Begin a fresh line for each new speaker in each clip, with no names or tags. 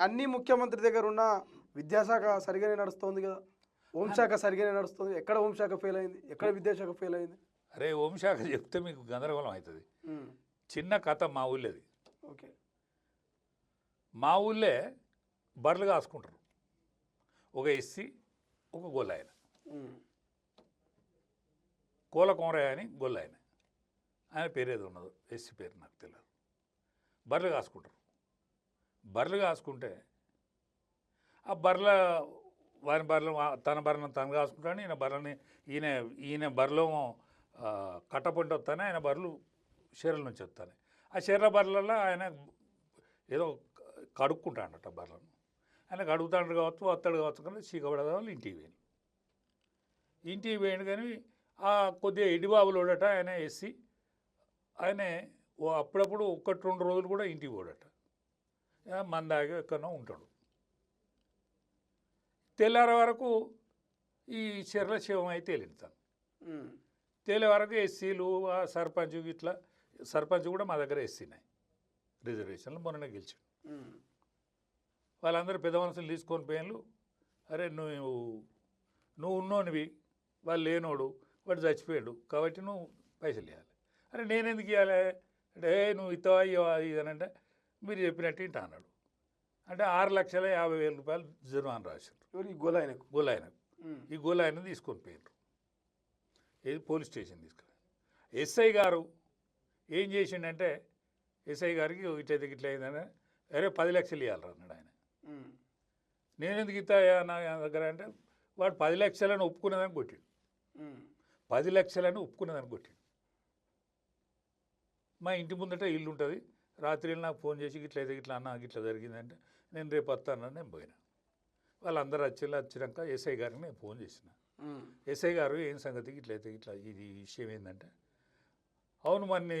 అన్ని ముఖ్యమంత్రి దగ్గర ఉన్న విద్యాశాఖ సరిగానే నడుస్తుంది కదా, హోంశాఖ సరిగానే నడుస్తుంది. ఎక్కడ హోంశాఖ ఫెయిల్ అయింది, ఎక్కడ విద్యాశాఖ ఫెయిల్ అయింది?
అరే హోంశాఖ చెప్తే మీకు గందరగోళం అవుతుంది. చిన్న కథ మా ఊళ్ళేది.
ఓకే.
మా ఊళ్ళే బర్రెలు కాసుకుంటారు, ఒక ఎస్సీ ఒక గొల్లాయన, కోల కోమరయ్య అని గొల్లాయన, ఆయన పేరు ఏదో ఉన్నదో ఎస్సీ పేరు నాకు తెలియదు. బర్రెలు కాసుకుంటారు. బర్రెలు కాసుకుంటే ఆ బర్రెల వారి బర్రెలు తన బర్రెలను తను కాసుకుంటాను, ఈయన బర్రెలో కట్టపండి వస్తానే, ఆయన బర్రెలు చీరల నుంచి వస్తాయి. ఆ చీరల బర్రెలలో ఆయన ఏదో కడుక్కుంటాడట బర్రెలను. ఆయన కడుగుతాడు కావచ్చు, వస్తాడు కావచ్చు, కానీ చీకబడదా వాళ్ళు ఇంటికి పోయిండు. కానీ ఆ కొద్దిగా ఎడిబాబులోడట ఆయన ఎస్సీ, ఆయన అప్పుడప్పుడు 1-2 రోజులు కూడా ఇంటికి పోడట, మందాగా ఎక్కడో ఉంటాడు. తెల్లార వరకు ఈ చీరల శివం అయితే తేలింటాను. తేలే వరకు ఎస్సీలు సర్పంచ్ ఇట్లా, సర్పంచ్ కూడా మా దగ్గర ఎస్సీనాయి రిజర్వేషన్లు, మొన్ననే గెలిచాడు. వాళ్ళందరూ పెద్ద మనుషులు తీసుకొని పోయిన్లు. అరే నువ్వు ఉన్నోనివి, వాళ్ళు లేనోడు, వాడు చచ్చిపోయాడు కాబట్టి నువ్వు పైసలు ఇవ్వాలి. అరే నేనెందుకు ఇవ్వాలి అంటే, నువ్వు ఇస్తావా ఇవ్వా ఇదనంటే మీరు చెప్పినట్టు ఇంట అన్నాడు. అంటే 6,50,000 రూపాయలు జుర్మానా రాశారు గోలాయనకు. ఈ గోలాయన తీసుకొని పోయినారు, ఏది పోలీస్ స్టేషన్ తీసుకుని. ఎస్ఐ గారు ఏం చేసిండంటే, ఎస్ఐ గారికి ఇట్లా అయిందని, అరే 10 లక్షలు ఇవ్వాలరా అన్నాడు ఆయన. నేను ఎందుకు ఇస్తాయా నా దగ్గర అంటే, వాడు 10 లక్షలను ఒప్పుకునేదాన్ని కొట్టాడు. 10 లక్షలను ఒప్పుకునేదాన్ని కొట్టాడు. మా ఇంటి ముందట ఇల్లు ఉంటుంది, రాత్రి నాకు ఫోన్ చేసి ఇట్లా అన్న ఇట్లా జరిగిందంటే, నేను రేపు వస్తానని నేను పోయినా. వాళ్ళందరూ వచ్చినాక ఎస్ఐ గారికి నేను ఫోన్ చేసిన. ఎస్ఐ గారు ఏం సంగతికి ఇట్లా ఇది విషయం ఏంటంటే, అవును మన్ని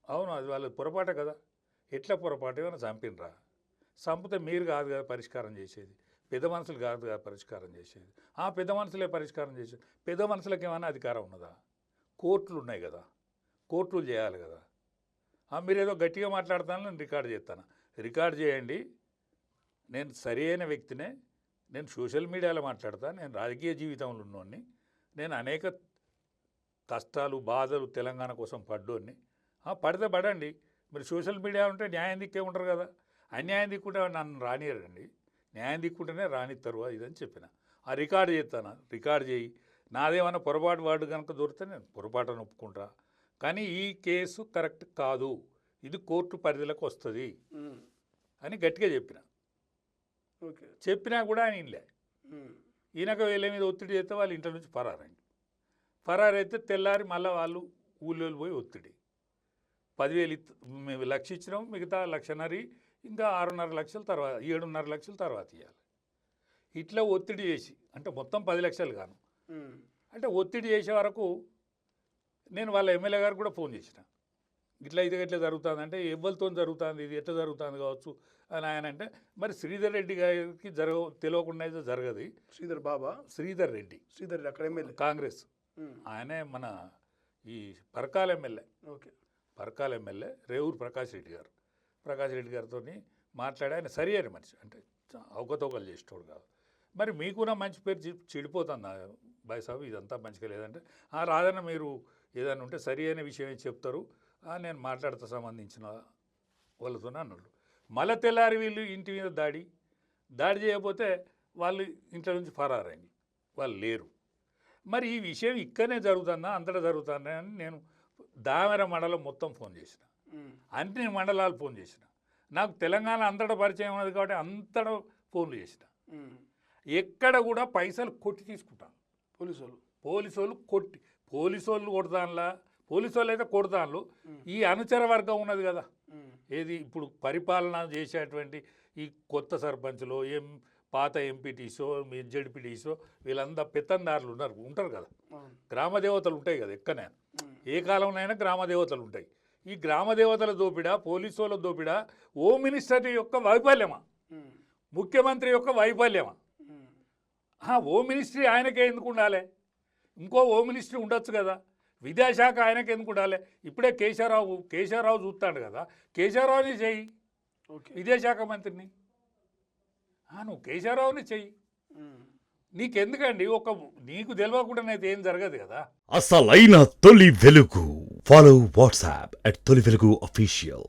అవును అది వాళ్ళ పొరపాటే కదా. ఎట్లా పొరపాటు, ఏమైనా చంపినరా? చంపితే మీరు కాదు కదా పరిష్కారం చేసేది, పెద్ద మనుషులు కాదు కదా పరిష్కారం చేసేది. పెద్ద మనుషులే పరిష్కారం చేసేది. పెద్ద మనుషులకు ఏమైనా అధికారం ఉన్నదా? కోర్టులు ఉన్నాయి కదా, కోర్టులు చేయాలి కదా. మీరు ఏదో గట్టిగా మాట్లాడతాను, నేను రికార్డు చేస్తాను. రికార్డు చేయండి, నేను సరి అయిన వ్యక్తినే, నేను సోషల్ మీడియాలో మాట్లాడతా, నేను రాజకీయ జీవితంలో ఉన్నోడిని, నేను అనేక కష్టాలు బాధలు తెలంగాణ కోసం పడ్డోడిని. పడితే పడండి, మీరు సోషల్ మీడియా ఉంటే న్యాయం దిక్కే ఉంటారు కదా. అన్యాయం దిక్కుంటే నన్ను రానియరండి, న్యాయం దిక్కుంటేనే రానిస్తారు ఇదని చెప్పిన. రికార్డు చేస్తాను, రికార్డు చేయి, నాదేమన్నా పొరపాటు వాడు కనుక దొరికితే నేను పొరపాటును ఒప్పుకుంటా, కానీ ఈ కేసు కరెక్ట్ కాదు, ఇది కోర్టు పరిధిలోకి వస్తుంది అని గట్టిగా చెప్పిన. చెప్పినా కూడా ఆయన ఇల్లే. ఈయనక వీళ్ళ మీద ఒత్తిడి చేస్తే వాళ్ళు ఇంట్లో నుంచి పరారైతే తెల్లారి మళ్ళీ వాళ్ళు ఊళ్ళో పోయి ఒత్తిడి 10,000 మేము 1,00,000 ఇచ్చినాం, మిగతా 1,50,000 ఇంకా 6.5 లక్షల తర్వాత 7.5 లక్షల తర్వాత ఇవ్వాలి. ఇట్లా ఒత్తిడి చేసి, అంటే మొత్తం 10 లక్షలు కాను, అంటే ఒత్తిడి చేసే వరకు నేను వాళ్ళ ఎమ్మెల్యే గారు కూడా ఫోన్ చేసిన. ఇట్లా జరుగుతుంది అంటే, ఎవరితో జరుగుతుంది, ఇది ఎట్లా జరుగుతుంది కావచ్చు అని ఆయన అంటే, మరి శ్రీధర్ రెడ్డి గారికి తెలియకుండా అయితే జరగదు. శ్రీధర్ రెడ్డి అక్కడ ఎమ్మెల్యే కాంగ్రెస్, ఆయనే మన ఈ పరకాల ఎమ్మెల్యే. పరకాల ఎమ్మెల్యే రేవూరు ప్రకాష్ రెడ్డి గారితో మాట్లాడి, ఆయన సరి అయిన మనిషి, అంటే అవకతవకలు చేసేటోడు కాదు. మరి మీకున్న మంచి పేరు చెడిపోతుంది బాయ్ సాబ్, ఇదంతా మంచిగా లేదంటే, రాదన్న మీరు ఏదైనా ఉంటే సరి అయిన విషయం చెప్తారు, నేను మాట్లాడుతూ సంబంధించిన వాళ్ళతో అన్నాడు. మళ్ళీ తెల్లారి వీళ్ళు ఇంటి మీద దాడి చేయకపోతే వాళ్ళు ఇంట్లో నుంచి ఫరారైంది, వాళ్ళు లేరు. మరి ఈ విషయం ఇక్కడనే జరుగుతుందా అంతటా జరుగుతుందా అని నేను దామెర మండలం మొత్తం ఫోన్ చేసిన, అన్ని మండలాలు ఫోన్ చేసిన. నాకు తెలంగాణ అంతటా పరిచయం ఉన్నది కాబట్టి అంతటా ఫోన్లు చేసిన. ఎక్కడ కూడా పైసలు కొట్టి తీసుకుంటాను. పోలీసు వాళ్ళు కొడతానులా, పోలీసు వాళ్ళు అయితే కొడతాను. ఈ అనుచర వర్గం ఉన్నది కదా, ఏది ఇప్పుడు పరిపాలన చేసేటువంటి ఈ కొత్త సర్పంచ్లో పాత ఎంపీటీసో జెడ్పీటీసో వీళ్ళందరూ పెత్తందారులు ఉంటారు కదా, గ్రామదేవతలు ఉంటాయి కదా, ఎక్కడైనా ఏ కాలంలోనైనా గ్రామదేవతలు ఉంటాయి. ఈ గ్రామదేవతల దోపిడా, పోలీసు వాళ్ళ దోపిడా, హోమ్ మినిస్టర్ యొక్క వైఫల్యమా, ముఖ్యమంత్రి యొక్క వైఫల్యమా? హోమ్ మినిస్ట్రీ ఆయనకే ఎందుకు ఉండాలి? ఇంకో హోమ్ మినిస్ట్రీ ఉండొచ్చు కదా. విద్యాశాఖ ఆయనకి ఎందుకు ఉండాలి? ఇప్పుడే కేశవరావు చూస్తాడు కదా, కేశవరావుని చేయి విద్యాశాఖ మంత్రిని. నువ్వు కేశవరావుని చెయ్యి, నీకెందుకండి నీకు తెలియకుండానైతే ఏం జరగదు కదా.
అసలైన తొలి వెలుగు. ఫాలో వాట్సాప్ @తొలి వెలుగు official.